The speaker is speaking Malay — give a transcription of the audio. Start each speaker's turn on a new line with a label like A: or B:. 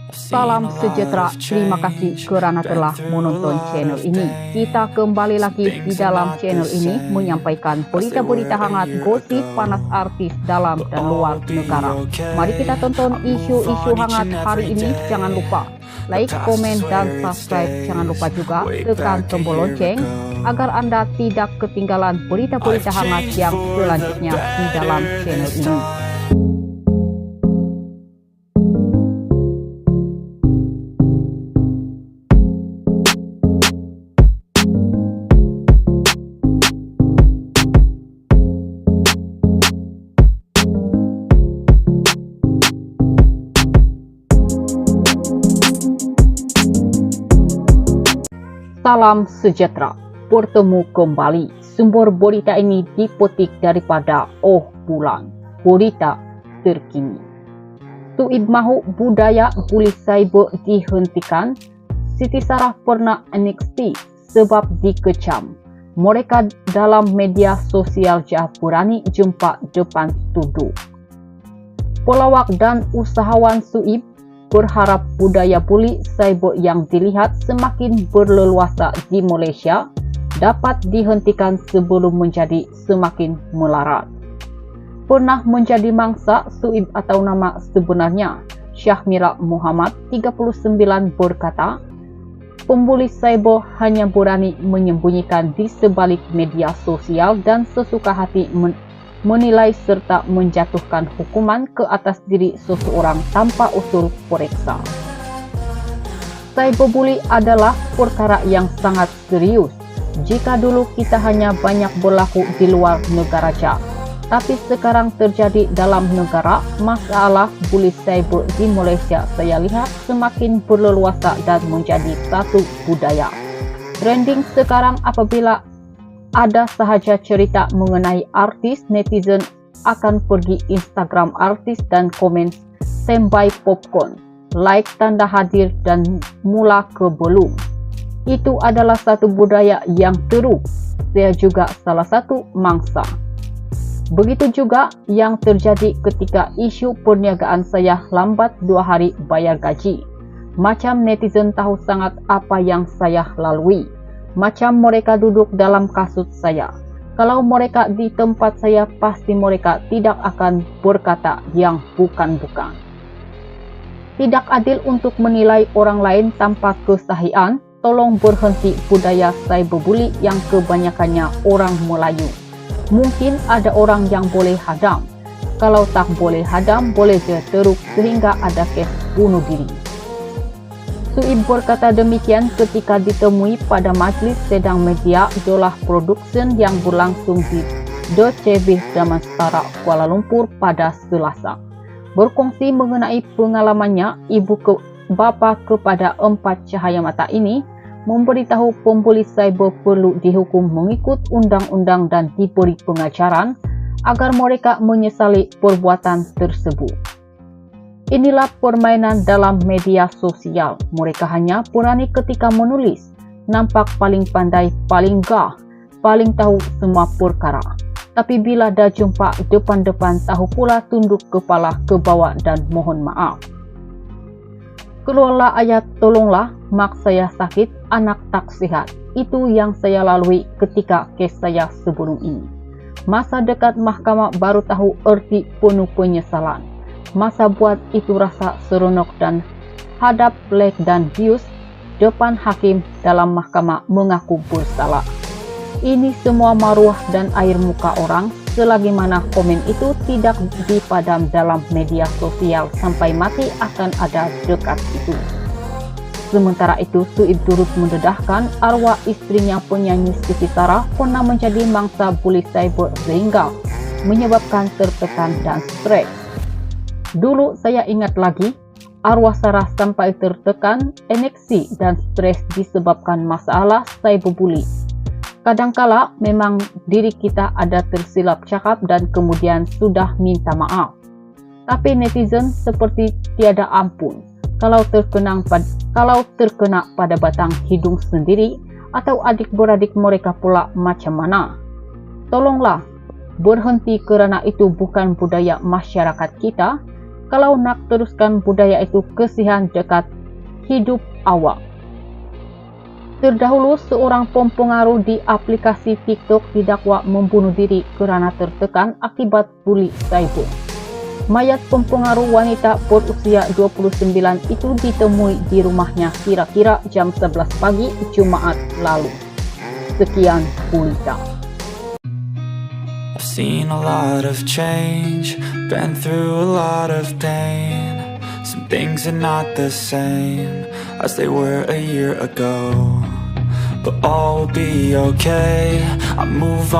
A: Salam sejahtera, terima kasih kerana telah menonton channel ini. Kita kembali lagi di dalam channel ini menyampaikan berita-berita hangat, gosip panas artis dalam dan luar negara. Mari kita tonton isu-isu hangat hari ini. Jangan lupa like, komen, dan subscribe. Jangan lupa juga tekan tombol lonceng agar Anda tidak ketinggalan berita-berita hangat yang selanjutnya di dalam channel ini. Salam sejahtera, bertemu kembali. Sumber berita ini dipetik daripada Oh Bulan, berita terkini. Suib mahu budaya buli cyber dihentikan. Siti Sarah pernah NXT sebab dikecam. Mereka dalam media sosial jah berani jumpa depan studio. Pelawak dan usahawan Suib berharap budaya buli cyber yang dilihat semakin berleluasa di Malaysia dapat dihentikan sebelum menjadi semakin melarat. Pernah menjadi mangsa Suib atau nama sebenarnya Syahmira Muhammad 39 berkata, pembuli cyber hanya berani menyembunyikan di sebalik media sosial dan sesuka hati menilai serta menjatuhkan hukuman ke atas diri seseorang tanpa usul periksa. Cyberbully adalah perkara yang sangat serius. Jika dulu kita hanya banyak berlaku di luar negara saja, tapi sekarang terjadi dalam negara, masalah bully cyber di Malaysia saya lihat semakin berleluasa dan menjadi satu budaya. Trending sekarang apabila ada sahaja cerita mengenai artis, netizen akan pergi Instagram artis dan komen standby popcorn, like tanda hadir dan mula ke belum. Itu adalah satu budaya yang teruk. Saya juga salah satu mangsa. Begitu juga yang terjadi ketika isu perniagaan saya lambat 2 hari bayar gaji. Macam netizen tahu sangat apa yang saya lalui. Macam mereka duduk dalam kasut saya. Kalau mereka di tempat saya, pasti mereka tidak akan berkata yang bukan-bukan. Tidak adil untuk menilai orang lain tanpa kesahihan. Tolong berhenti budaya cyberbully yang kebanyakannya orang Melayu. Mungkin ada orang yang boleh hadam. Kalau tak boleh hadam, boleh je teruk sehingga ada kes bunuh diri. Suib berkata demikian ketika ditemui pada majlis sedang media Jolah Production yang berlangsung di DCB Damansara, Kuala Lumpur pada Selasa. Berkongsi mengenai pengalamannya, bapa kepada 4 cahaya mata ini memberitahu pembuli cyber perlu dihukum mengikut undang-undang dan diberi pengajaran agar mereka menyesali perbuatan tersebut. Inilah permainan dalam media sosial. Mereka hanya berani ketika menulis. Nampak paling pandai, paling gah, paling tahu semua perkara. Tapi bila dah jumpa depan-depan, tahu pula tunduk kepala ke bawah dan mohon maaf. Keluarlah ayat tolonglah, mak saya sakit, anak tak sihat. Itu yang saya lalui ketika kes saya sebelum ini. Masa dekat mahkamah baru tahu erti penuh penyesalan. Masa buat itu rasa seronok dan hadap lek dan bius depan hakim dalam mahkamah mengaku bersalah. Ini semua maruah dan air muka orang selagi mana komen itu tidak dipadam dalam media sosial sampai mati akan ada dekat itu. Sementara itu, Suib turut mendedahkan arwah istrinya penyanyi Siti Sarah pernah menjadi mangsa bully cyber sehingga menyebabkan tertekan dan stres. Dulu saya ingat lagi, arwah Sarah sampai tertekan, energi dan stres disebabkan masalah cyberbully. Kadangkala memang diri kita ada tersilap cakap dan kemudian sudah minta maaf. Tapi netizen seperti tiada ampun. Kalau terkena pada batang hidung sendiri atau adik-beradik mereka pula macam mana? Tolonglah berhenti kerana itu bukan budaya masyarakat kita. kalau nak teruskan budaya itu kesihan dekat hidup awak. Terdahulu, seorang pempengaruh di aplikasi TikTok didakwa membunuh diri kerana tertekan akibat buli cyber. Mayat pempengaruh wanita berusia 29 itu ditemui di rumahnya kira-kira jam 11 pagi Jumaat lalu. Sekian berita.
B: I've seen a lot of change, been through a lot of pain. Some things are not the same as they were a year ago, but all will be okay. I move on